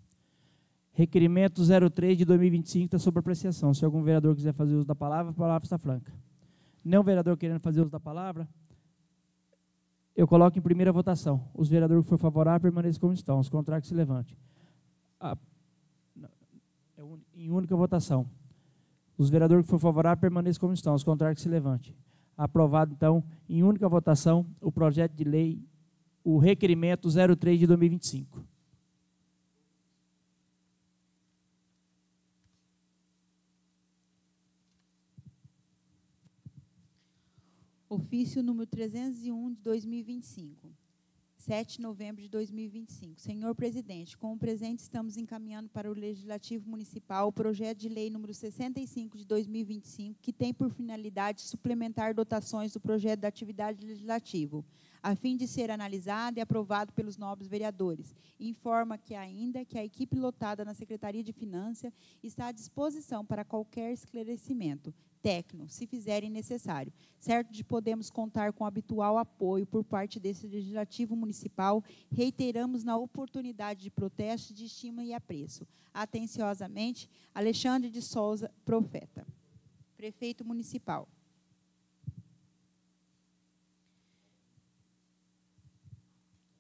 Requerimento 03 de 2025 está sob apreciação. Se algum vereador quiser fazer uso da palavra, a palavra está franca. Nenhum vereador querendo fazer uso da palavra, eu coloco em primeira votação. Os vereadores que for favorável, permaneçam como estão. Os contrários, que se levante. Em única votação. Os vereadores que for favorável, permaneçam como estão. Os contrários, que se levante. Aprovado, então, em única votação, o projeto de lei, o requerimento 03 de 2025. Ofício número 301 de 2025, 7 de novembro de 2025. Senhor presidente, com o presente estamos encaminhando para o Legislativo Municipal o projeto de lei número 65 de 2025, que tem por finalidade suplementar dotações do projeto da atividade legislativo, a fim de ser analisado e aprovado pelos nobres vereadores. Informa que ainda que a equipe lotada na Secretaria de Finanças está à disposição para qualquer esclarecimento técnico, se fizerem necessário, certo de podemos contar com o habitual apoio por parte desse Legislativo Municipal, reiteramos na oportunidade de protesto, de estima e apreço. Atenciosamente, Alexandre de Souza, Profeta. Prefeito Municipal.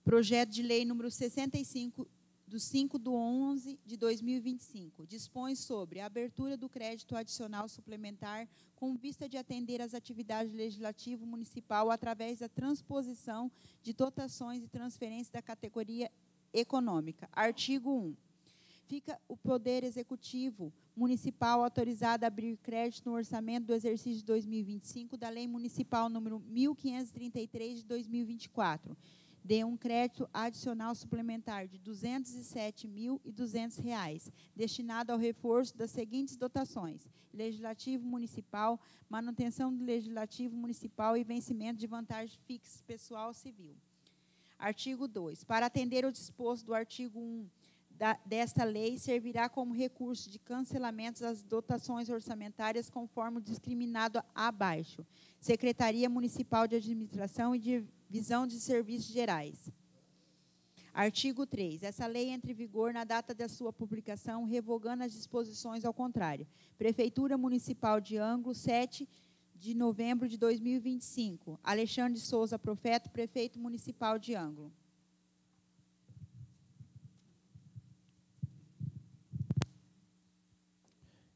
Projeto de lei número 65, do 5/11 de 2025, dispõe sobre a abertura do crédito adicional suplementar com vista de atender às atividades legislativo municipal através da transposição de dotações e transferências da categoria econômica. Artigo 1. Fica o Poder Executivo Municipal autorizado a abrir crédito no orçamento do exercício de 2025 da Lei Municipal número 1533 de 2024, de um crédito adicional suplementar de R$ 207.200, destinado ao reforço das seguintes dotações: Legislativo Municipal, manutenção do Legislativo Municipal e vencimento de vantagem fixa pessoal civil. Artigo 2. Para atender o disposto do artigo 1 desta lei, servirá como recurso de cancelamento das dotações orçamentárias conforme o discriminado abaixo. Secretaria Municipal de Administração e Divisão de Serviços Gerais. Artigo 3. Essa lei entra em vigor na data da sua publicação, revogando as disposições ao contrário. Prefeitura Municipal de Ângulo, 7 de novembro de 2025. Alexandre de Souza Profeta, Prefeito Municipal de Ângulo.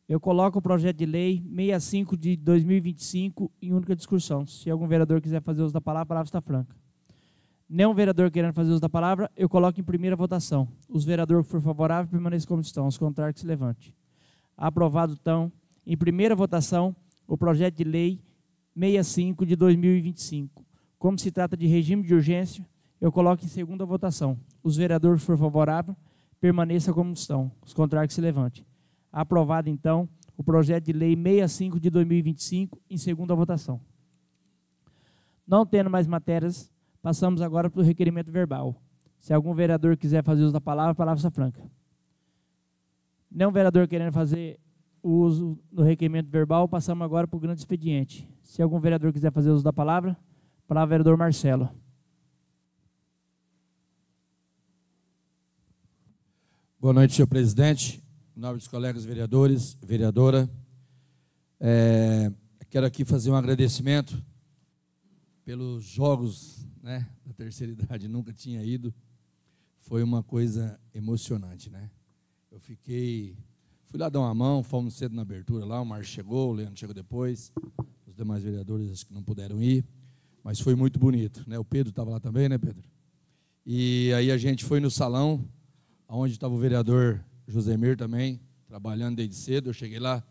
Eu coloco o projeto de lei 65 de 2025 em única discussão. Se algum vereador quiser fazer uso da palavra, a palavra está franca. Nenhum vereador querendo fazer uso da palavra, eu coloco em primeira votação. Os vereadores que for favorável, permaneçam como estão. Os contrários, que se levante. Aprovado, então, em primeira votação, o projeto de lei 65 de 2025. Como se trata de regime de urgência, eu coloco em segunda votação. Os vereadores que for favorável, permaneçam como estão. Os contrários, que se levante. Aprovado, então, o projeto de lei 65 de 2025 em segunda votação. Não tendo mais matérias, passamos agora para o requerimento verbal. Se algum vereador quiser fazer uso da palavra, a palavra está franca. Nenhum vereador querendo fazer o uso do requerimento verbal, passamos agora para o grande expediente. Se algum vereador quiser fazer uso da palavra, vereador Marcelo. Boa noite, senhor presidente, nobres colegas vereadores, vereadora. Quero aqui fazer um agradecimento pelos jogos, né, da terceira idade, nunca tinha ido. Foi uma coisa emocionante, né? Fui lá dar uma mão, fomos cedo na abertura lá, o Márcio chegou, o Leandro chegou depois, os demais vereadores acho que não puderam ir, mas foi muito bonito, né? O Pedro estava lá também, né, Pedro? E aí a gente foi no salão, onde estava o vereador Josemir também, trabalhando desde cedo. Eu cheguei lá,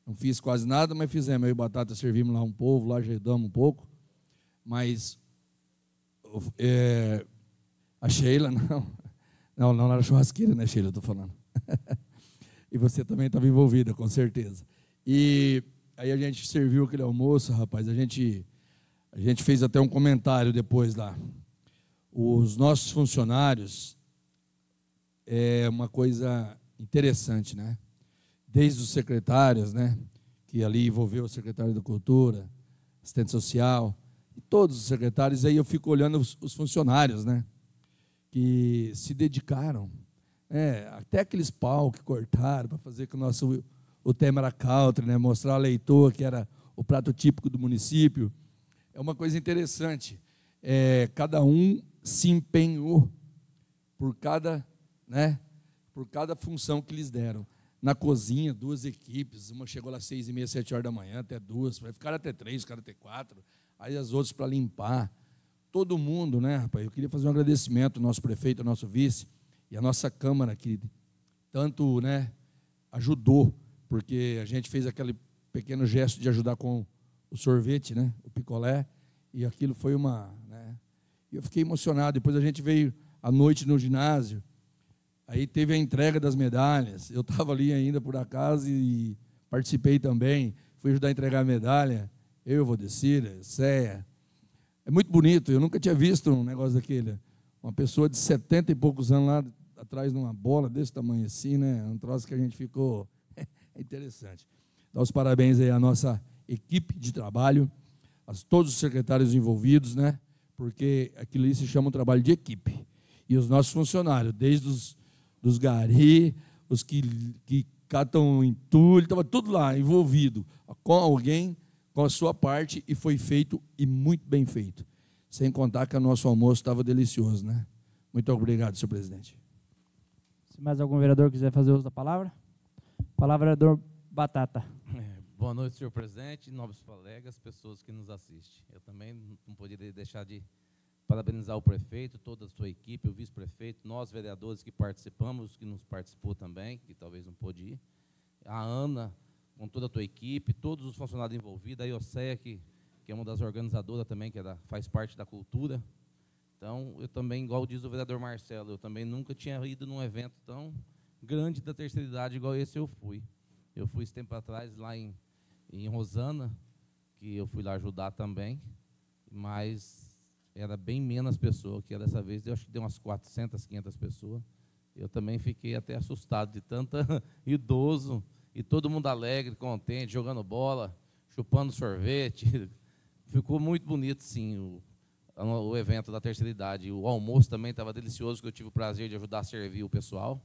não fiz quase nada, mas fizemos. Eu e Batata servimos lá um povo, lá ajudamos um pouco. Mas a Sheila, não na churrasqueira, né, Sheila, eu estou falando. E você também estava envolvida, com certeza. E aí a gente serviu aquele almoço, rapaz, a gente fez até um comentário depois lá. Os nossos funcionários, é uma coisa interessante, né? Desde os secretários, né? Que ali envolveu o secretário da Cultura, assistente social, e todos os secretários. Aí eu fico olhando os funcionários, né? Que se dedicaram, até aqueles pau que cortaram para fazer que o tema era country, né? Mostrar a leitoa, que era o prato típico do município. É uma coisa interessante. Cada um se empenhou por cada função que lhes deram. Na cozinha, 2 equipes, uma chegou lá às 6h30, 7 horas da manhã, até 2, ficaram até 3, ficaram até 4, aí as outras para limpar. Todo mundo, né, rapaz? Eu queria fazer um agradecimento ao nosso prefeito, ao nosso vice, e à nossa Câmara, que tanto, né, ajudou, porque a gente fez aquele pequeno gesto de ajudar com o sorvete, né, o picolé, e aquilo foi e eu fiquei emocionado. Depois a gente veio à noite no ginásio, aí teve a entrega das medalhas. Eu estava ali ainda por acaso e participei também. Fui ajudar a entregar a medalha. Eu, Vodecira, Céia. É muito bonito. Eu nunca tinha visto um negócio daquele. Uma pessoa de 70 e poucos anos lá atrás de uma bola desse tamanho assim, né? Um troço que a gente ficou... É interessante. Dá os parabéns aí à nossa equipe de trabalho, a todos os secretários envolvidos, né? Porque aquilo ali se chama um trabalho de equipe. E os nossos funcionários, desde dos gari, os que catam entulho, estava tudo lá envolvido, com alguém, com a sua parte, e foi feito, e muito bem feito. Sem contar que o nosso almoço estava delicioso, né? Muito obrigado, senhor presidente. Se mais algum vereador quiser fazer uso da palavra, vereador Batata. Boa noite, senhor presidente, nobres colegas, pessoas que nos assistem. Eu também não poderia deixar de parabenizar o prefeito, toda a sua equipe, o vice-prefeito, nós, vereadores que participamos, que nos participou também, que talvez não pôde ir, a Ana, com toda a tua equipe, todos os funcionários envolvidos, a Ioceia, que é uma das organizadoras também, que faz parte da cultura. Então, eu também, igual diz o vereador Marcelo, eu também nunca tinha ido num evento tão grande da terceira idade igual esse eu fui. Eu fui esse tempo atrás lá em Rosana, que eu fui lá ajudar também, mas era bem menos pessoas, que dessa vez eu acho que deu umas 400, 500 pessoas. Eu também fiquei até assustado de tanta idoso, e todo mundo alegre, contente, jogando bola, chupando sorvete. Ficou muito bonito, sim, o evento da terceira idade. O almoço também estava delicioso, que eu tive o prazer de ajudar a servir o pessoal.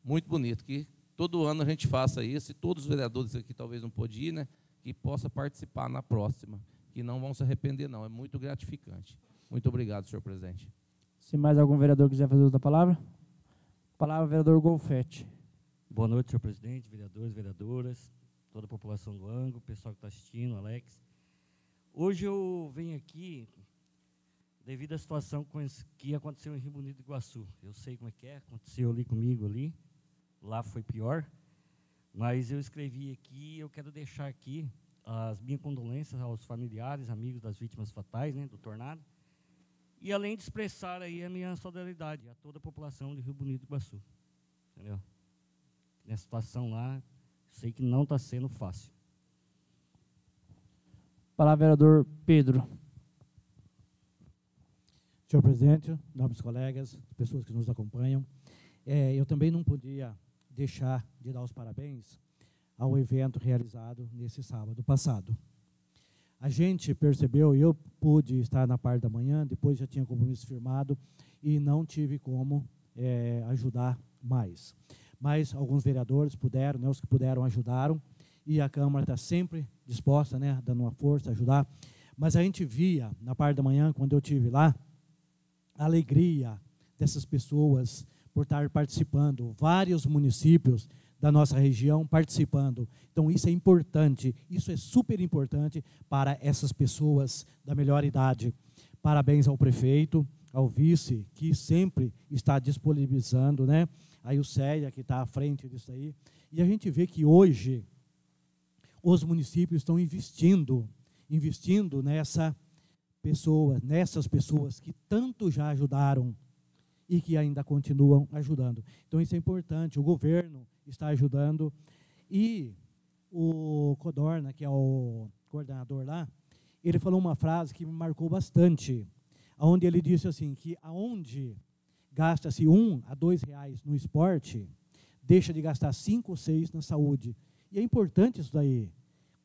Muito bonito, que todo ano a gente faça isso, e todos os vereadores aqui talvez não pôde ir, né, que possa participar na próxima, que não vão se arrepender, não. É muito gratificante. Muito obrigado, senhor presidente. Se mais algum vereador quiser fazer uso da palavra, vereador Golfete. Boa noite, senhor presidente, vereadores, vereadoras, toda a população do Ango, pessoal que está assistindo, Alex. Hoje eu venho aqui devido à situação que aconteceu em Rio Bonito do Iguaçu. Eu sei como é que é, aconteceu ali comigo, lá foi pior, mas eu escrevi aqui, eu quero deixar aqui as minhas condolências aos familiares, amigos das vítimas fatais, né, do tornado, e além de expressar aí a minha solidariedade a toda a população de Rio Bonito do Iguaçu, entendeu? Nessa situação lá, sei que não está sendo fácil. Palavra, vereador Pedro. Senhor presidente, nobres colegas, pessoas que nos acompanham, eu também não podia deixar de dar os parabéns ao evento realizado nesse sábado passado. A gente percebeu, eu pude estar na parte da manhã, depois já tinha compromisso firmado e não tive como ajudar mais. Mas alguns vereadores puderam, né, os que puderam ajudaram, e a Câmara está sempre disposta, né, dando uma força, ajudar. Mas a gente via, na parte da manhã, quando eu estive lá, a alegria dessas pessoas por estar participando, vários municípios da nossa região participando. Então, isso é importante, isso é super importante para essas pessoas da melhor idade. Parabéns ao prefeito, ao vice, que sempre está disponibilizando, né? Aí o CEA, que está à frente disso aí. E a gente vê que hoje os municípios estão investindo nessas pessoas que tanto já ajudaram e que ainda continuam ajudando. Então, isso é importante. O governo está ajudando. E o Codorna, que é o coordenador lá, ele falou uma frase que me marcou bastante, onde ele disse assim, que aonde gasta-se R$1 a R$2 no esporte, deixa de gastar 5 ou 6 na saúde. E é importante isso daí.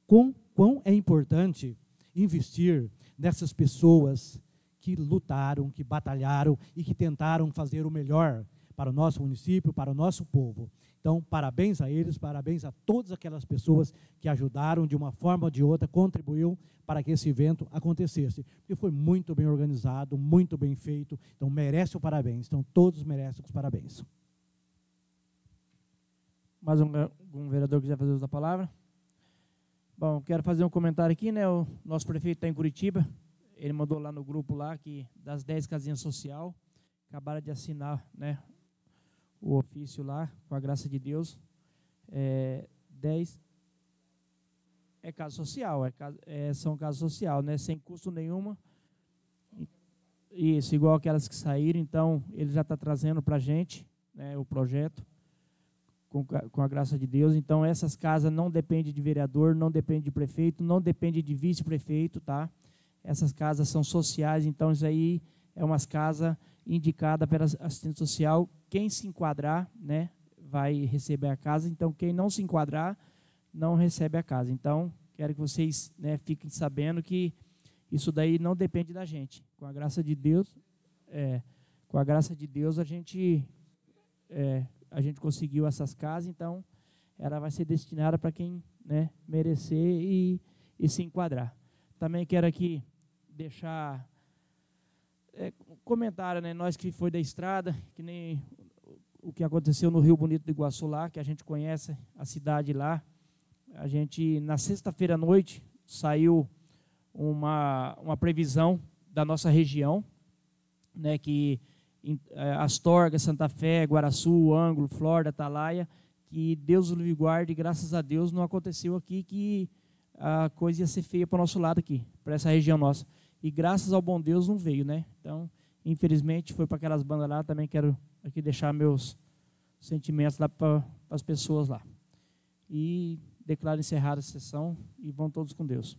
Quão é importante investir nessas pessoas que lutaram, que batalharam e que tentaram fazer o melhor para o nosso município, para o nosso povo. Então, parabéns a eles, parabéns a todas aquelas pessoas que ajudaram de uma forma ou de outra, contribuiu para que esse evento acontecesse. Porque foi muito bem organizado, muito bem feito, então merece o parabéns. Então, todos merecem os parabéns. Mais algum vereador quiser fazer uso da palavra? Bom, quero fazer um comentário aqui, né? O nosso prefeito está em Curitiba, ele mandou lá no grupo lá que das 10 casinhas social, acabaram de assinar, né, o ofício lá, com a graça de Deus. 10 é casa social, são casa social, né, sem custo nenhuma. Isso, igual aquelas que saíram, então ele já está trazendo para a gente, né, o projeto, com a graça de Deus. Então, essas casas não dependem de vereador, não dependem de prefeito, não dependem de vice-prefeito, tá? Essas casas são sociais, então isso aí é umas casas indicadas pela assistente social. Quem se enquadrar, né, vai receber a casa. Então, quem não se enquadrar, não recebe a casa. Então, quero que vocês, né, fiquem sabendo que isso daí não depende da gente. Com a graça de Deus, a gente conseguiu essas casas, então ela vai ser destinada para quem, né, merecer e se enquadrar. Também quero aqui deixar um comentário, né, nós que foi da estrada, que nem o que aconteceu no Rio Bonito do Iguaçu lá, que a gente conhece a cidade lá. A gente, na sexta-feira à noite, saiu uma previsão da nossa região, né, que Astorga, Santa Fé, Guaraçu, Ângulo, Flórida, Atalaia, que Deus o livre guarde, graças a Deus não aconteceu aqui, que a coisa ia ser feia para o nosso lado aqui, para essa região nossa. E graças ao bom Deus não veio, né? Então, infelizmente, foi para aquelas bandas lá. Também quero aqui deixar meus sentimentos lá para as pessoas lá. E declaro encerrada a sessão e vão todos com Deus.